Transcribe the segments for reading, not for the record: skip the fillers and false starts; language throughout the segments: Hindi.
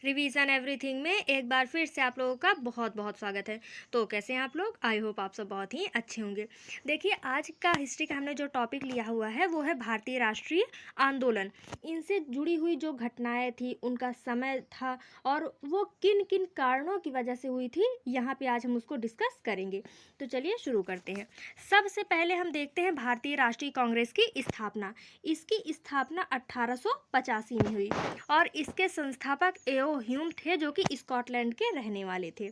रिवीजन एवरीथिंग में एक बार फिर से आप लोगों का बहुत बहुत स्वागत है। तो कैसे हैं आप लोग? आई होप आप सब बहुत ही अच्छे होंगे। देखिए, आज का हिस्ट्री का हमने जो टॉपिक लिया हुआ है वो है भारतीय राष्ट्रीय आंदोलन। इनसे जुड़ी हुई जो घटनाएं थी, उनका समय था और वो किन किन कारणों की वजह से हुई थी, यहाँ पे आज हम उसको डिस्कस करेंगे। तो चलिए शुरू करते हैं। सबसे पहले हम देखते हैं भारतीय राष्ट्रीय कांग्रेस की स्थापना। इसकी स्थापना 1885 में हुई और इसके संस्थापक एओ ह्यूम थे, जो कि स्कॉटलैंड के रहने वाले थे।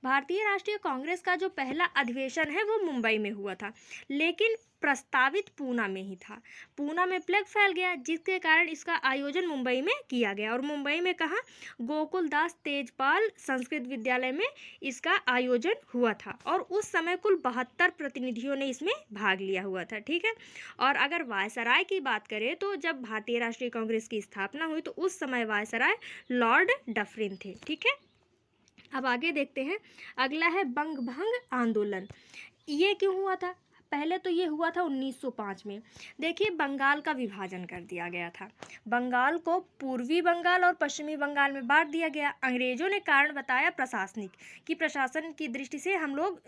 भारतीय राष्ट्रीय कांग्रेस का जो पहला अधिवेशन है वो मुंबई में हुआ था, लेकिन प्रस्तावित पूना में ही था। पूना में प्लेग फैल गया, जिसके कारण इसका आयोजन मुंबई में किया गया। और मुंबई में कहाँ? गोकुलदास तेजपाल संस्कृत विद्यालय में इसका आयोजन हुआ था और उस समय कुल 72 प्रतिनिधियों ने इसमें भाग लिया हुआ था। ठीक है। और अगर वायसराय की बात करें तो जब भारतीय राष्ट्रीय कांग्रेस की स्थापना हुई तो उस समय वायसराय लॉर्ड डफरिन थे। ठीक है। अब आगे देखते हैं। अगला है बंग भंग आंदोलन। ये क्यों हुआ था? पहले तो ये हुआ था 1905 में। देखिए, बंगाल का विभाजन कर दिया गया था। बंगाल को पूर्वी बंगाल और पश्चिमी बंगाल में बांट दिया गया। अंग्रेजों ने कारण बताया प्रशासनिक, कि प्रशासन की दृष्टि से हम लोग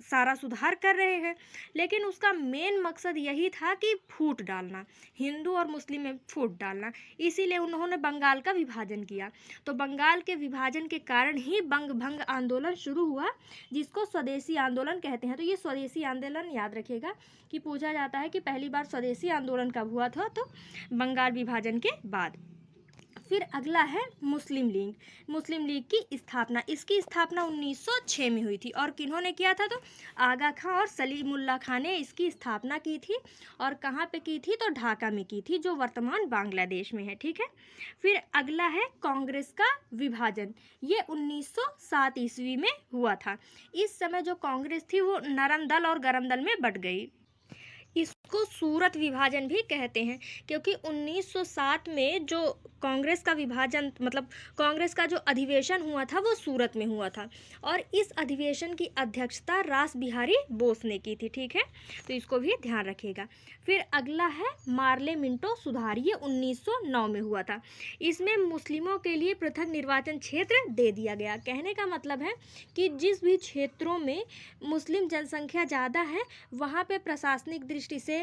सारा सुधार कर रहे हैं, लेकिन उसका मेन मकसद यही था कि फूट डालना, हिंदू और मुस्लिम में फूट डालना। इसीलिए उन्होंने बंगाल का विभाजन किया। तो बंगाल के विभाजन के कारण ही बंग भंग आंदोलन शुरू हुआ, जिसको स्वदेशी आंदोलन कहते हैं। तो ये स्वदेशी आंदोलन याद रखिएगा कि पूछा जाता है कि पहली बार स्वदेशी आंदोलन कब हुआ था, तो बंगाल विभाजन के बाद। फिर अगला है मुस्लिम लीग। मुस्लिम लीग की स्थापना, इसकी स्थापना 1906 में हुई थी और किन्होंने किया था? तो आगा खां और सलीमुल्लाह खां ने इसकी स्थापना की थी। और कहाँ पे की थी? तो ढाका में की थी, जो वर्तमान बांग्लादेश में है। ठीक है। फिर अगला है कांग्रेस का विभाजन। ये 1907 ईस्वी में हुआ था। इस समय जो कांग्रेस थी वो नरम दल और गरम दल में बट गई। इसको सूरत विभाजन भी कहते हैं, क्योंकि 1907 में जो कांग्रेस का विभाजन, मतलब कांग्रेस का जो अधिवेशन हुआ था वो सूरत में हुआ था और इस अधिवेशन की अध्यक्षता रास बिहारी बोस ने की थी। ठीक है। तो इसको भी ध्यान रखिएगा। फिर अगला है मार्ले मिंटो सुधार। ये 1909 में हुआ था। इसमें मुस्लिमों के लिए पृथक निर्वाचन क्षेत्र दे दिया गया। कहने का मतलब है कि जिस भी क्षेत्रों में मुस्लिम जनसंख्या ज़्यादा है, वहाँ पे प्रशासनिक दृष्टि से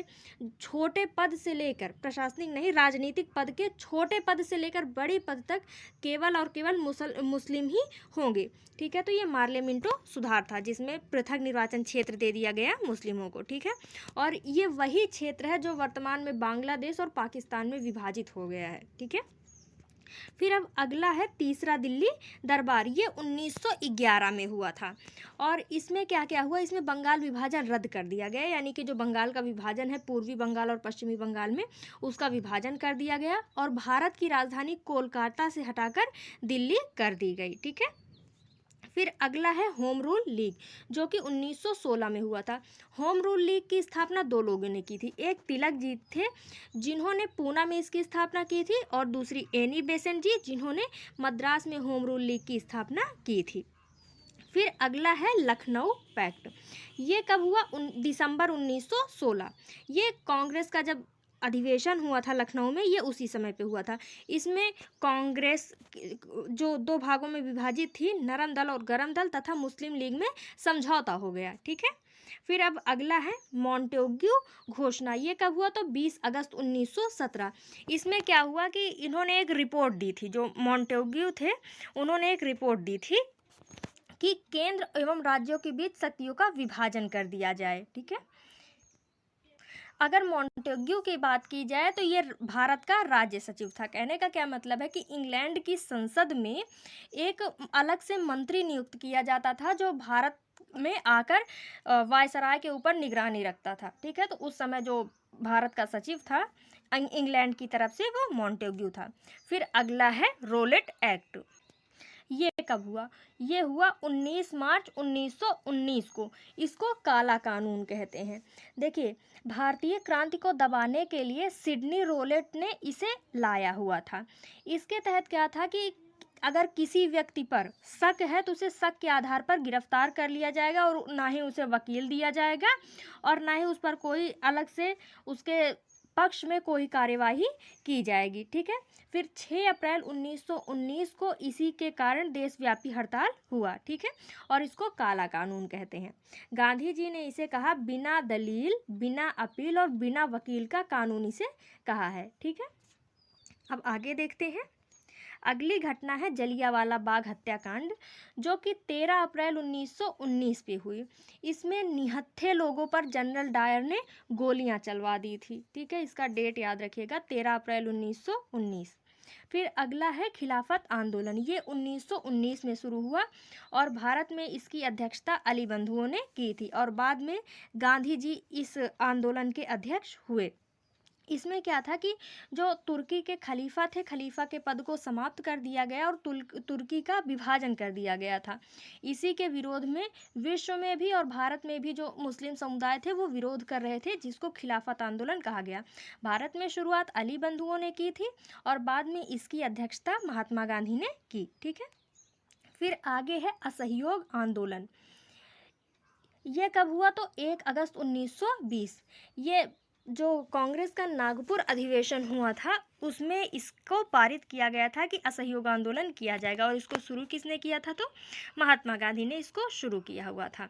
छोटे पद से लेकर, प्रशासनिक नहीं, राजनीतिक पद के छोटे पद से लेकर बड़ी पद तक केवल और केवल मुस्लिम ही होंगे। ठीक है। तो ये मार्ले मिंटो सुधार था, जिसमें पृथक निर्वाचन क्षेत्र दे दिया गया मुस्लिमों को। ठीक है। और ये वही क्षेत्र है जो वर्तमान में बांग्लादेश और पाकिस्तान में विभाजित हो गया है। ठीक है। फिर अब अगला है तीसरा दिल्ली दरबार। ये 1911 में हुआ था और इसमें क्या क्या हुआ? इसमें बंगाल विभाजन रद्द कर दिया गया, यानी कि जो बंगाल का विभाजन है पूर्वी बंगाल और पश्चिमी बंगाल में, उसका विभाजन कर दिया गया और भारत की राजधानी कोलकाता से हटाकर दिल्ली कर दी गई। ठीक है। फिर अगला है होम रूल लीग, जो कि 1916 में हुआ था। होम रूल लीग की स्थापना दो लोगों ने की थी। एक तिलक जी थे, जिन्होंने पूना में इसकी स्थापना की थी, और दूसरी एनी बेसेंट जी, जिन्होंने मद्रास में होम रूल लीग की स्थापना की थी। फिर अगला है लखनऊ पैक्ट। ये कब हुआ? दिसंबर 1916। ये कांग्रेस का जब अधिवेशन हुआ था लखनऊ में, ये उसी समय पे हुआ था। इसमें कांग्रेस जो दो भागों में विभाजित थी, नरम दल और गरम दल, तथा मुस्लिम लीग में समझौता हो गया। ठीक है। फिर अब अगला है मॉन्टेग्यू घोषणा। ये कब हुआ? तो 20 अगस्त 1917। इसमें क्या हुआ कि इन्होंने एक रिपोर्ट दी थी, जो मॉन्टेग्यू थे उन्होंने एक रिपोर्ट दी थी कि केंद्र एवं राज्यों के बीच शक्तियों का विभाजन कर दिया जाए। ठीक है। अगर मॉन्टेग्यू की बात की जाए तो ये भारत का राज्य सचिव था। कहने का क्या मतलब है कि इंग्लैंड की संसद में एक अलग से मंत्री नियुक्त किया जाता था, जो भारत में आकर वायसराय के ऊपर निगरानी रखता था। ठीक है। तो उस समय जो भारत का सचिव था इंग्लैंड की तरफ से, वो मॉन्टेग्यू था। फिर अगला है रोलेट एक्ट। ये कब हुआ? ये हुआ 19 मार्च 1919 को। इसको काला कानून कहते हैं। देखिए, भारतीय क्रांति को दबाने के लिए सिडनी रोलेट ने इसे लाया हुआ था। इसके तहत क्या था कि अगर किसी व्यक्ति पर शक है तो उसे शक के आधार पर गिरफ्तार कर लिया जाएगा और ना ही उसे वकील दिया जाएगा और ना ही उस पर कोई अलग से उसके पक्ष में कोई कार्यवाही की जाएगी। ठीक है। फिर 6 अप्रैल 1919 को इसी के कारण देशव्यापी हड़ताल हुआ। ठीक है, और इसको काला कानून कहते हैं। गांधी जी ने इसे कहा बिना दलील, बिना अपील और बिना वकील का कानून इसे कहा है। ठीक है, अब आगे देखते हैं। अगली घटना है जलियांवाला बाग हत्याकांड, जो कि 13 अप्रैल 1919 पे हुई। इसमें निहत्थे लोगों पर जनरल डायर ने गोलियां चलवा दी थी। ठीक है, इसका डेट याद रखिएगा, 13 अप्रैल 1919। फिर अगला है खिलाफत आंदोलन। ये 1919 में शुरू हुआ और भारत में इसकी अध्यक्षता अली बंधुओं ने की थी और बाद में गांधी जी इस आंदोलन के अध्यक्ष हुए। इसमें क्या था कि जो तुर्की के खलीफा थे, खलीफा के पद को समाप्त कर दिया गया और तुर्की का विभाजन कर दिया गया था। इसी के विरोध में विश्व में भी और भारत में भी जो मुस्लिम समुदाय थे वो विरोध कर रहे थे, जिसको खिलाफत आंदोलन कहा गया। भारत में शुरुआत अली बंधुओं ने की थी और बाद में इसकी अध्यक्षता महात्मा गांधी ने की। ठीक है, फिर आगे है असहयोग आंदोलन। ये कब हुआ? तो 1 अगस्त 1920। ये जो कांग्रेस का नागपुर अधिवेशन हुआ था उसमें इसको पारित किया गया था कि असहयोग आंदोलन किया जाएगा, और इसको शुरू किसने किया था? तो महात्मा गांधी ने इसको शुरू किया हुआ था।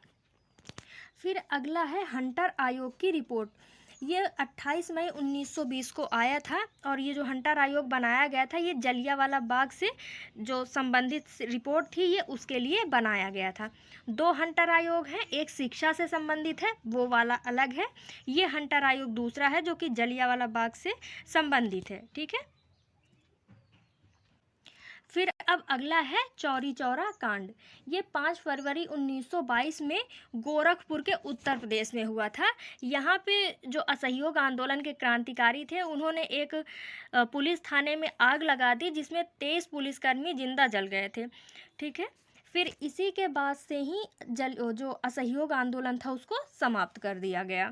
फिर अगला है हंटर आयोग की रिपोर्ट। ये 28 मई 1920 को आया था और ये जो हंटर आयोग बनाया गया था ये जलियांवाला बाग से जो संबंधित रिपोर्ट थी ये उसके लिए बनाया गया था। 2 हंटर आयोग हैं, एक शिक्षा से संबंधित है, वो वाला अलग है। ये हंटर आयोग दूसरा है जो कि जलियांवाला बाग से संबंधित है। ठीक है, फिर अब अगला है चौरी चौरा कांड। ये 5 फरवरी 1922 में गोरखपुर के उत्तर प्रदेश में हुआ था। यहाँ पे जो असहयोग आंदोलन के क्रांतिकारी थे उन्होंने एक पुलिस थाने में आग लगा दी जिसमें 23 पुलिसकर्मी जिंदा जल गए थे। ठीक है, फिर इसी के बाद से ही जो असहयोग आंदोलन था उसको समाप्त कर दिया गया।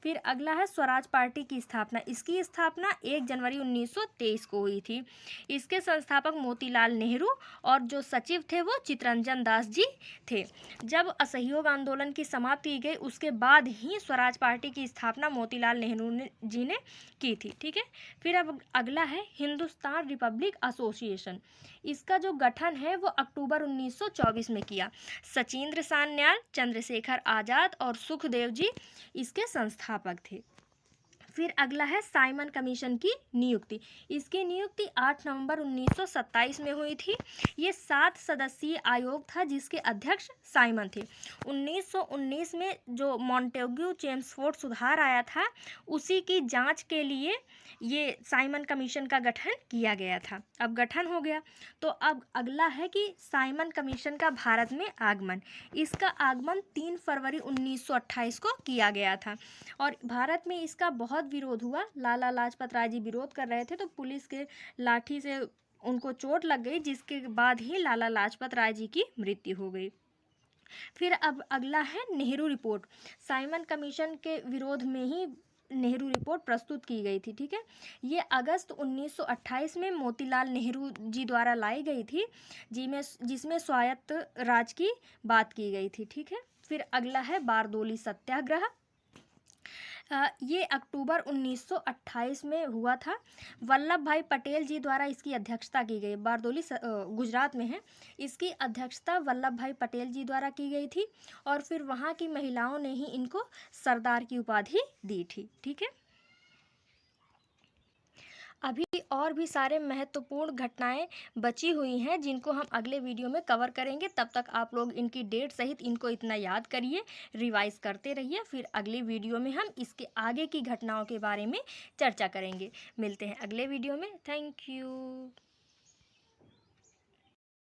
फिर अगला है स्वराज पार्टी की स्थापना। इसकी स्थापना 1 जनवरी 1923 को हुई थी। इसके संस्थापक मोतीलाल नेहरू और जो सचिव थे वो चित्तरंजन दास जी थे। जब असहयोग आंदोलन की समाप्ति की गई उसके बाद ही स्वराज पार्टी की स्थापना मोतीलाल नेहरू जी ने की थी। ठीक है, फिर अब अगला है हिंदुस्तान रिपब्लिक एसोसिएशन। इसका जो गठन है वो अक्टूबर 1924 में किया। सचिंद्र सान्याल, चंद्रशेखर आज़ाद और सुखदेव जी इसके संस्थापक थे। फिर अगला है साइमन कमीशन की नियुक्ति। इसकी नियुक्ति 8 नवंबर 1927 में हुई थी। ये 7 सदस्यीय आयोग था जिसके अध्यक्ष साइमन थे। 1919 में जो मॉन्टेग्यू चेम्सफोर्ड सुधार आया था उसी की जांच के लिए ये साइमन कमीशन का गठन किया गया था। अब गठन हो गया तो अब अगला है कि साइमन कमीशन का भारत में आगमन। इसका आगमन 3 फरवरी 1928 को किया गया था और भारत में इसका बहुत विरोध हुआ। लाला लाजपत राय जी विरोध कर रहे थे तो पुलिस के लाठी से उनको चोट लग गई, जिसके बाद ही लाला लाजपत राय जी की मृत्यु हो गई। फिर अब अगला है नेहरू रिपोर्ट। साइमन कमीशन के विरोध में ही नेहरू रिपोर्ट प्रस्तुत की गई थी। ठीक है, ये अगस्त 1928 में मोतीलाल नेहरू जी द्वारा लाई गई थी जिसमें स्वायत्त राज की बात की गई थी। ठीक है, फिर अगला है बारदोली सत्याग्रह। ये अक्टूबर 1928 में हुआ था। वल्लभ भाई पटेल जी द्वारा इसकी अध्यक्षता की गई। बारदोली गुजरात में है। इसकी अध्यक्षता वल्लभ भाई पटेल जी द्वारा की गई थी और फिर वहाँ की महिलाओं ने ही इनको सरदार की उपाधि दी थी। ठीक है, अभी और भी सारे महत्वपूर्ण घटनाएं बची हुई हैं जिनको हम अगले वीडियो में कवर करेंगे। तब तक आप लोग इनकी डेट सहित इनको इतना याद करिए, रिवाइज करते रहिए। फिर अगले वीडियो में हम इसके आगे की घटनाओं के बारे में चर्चा करेंगे। मिलते हैं अगले वीडियो में। Thank you.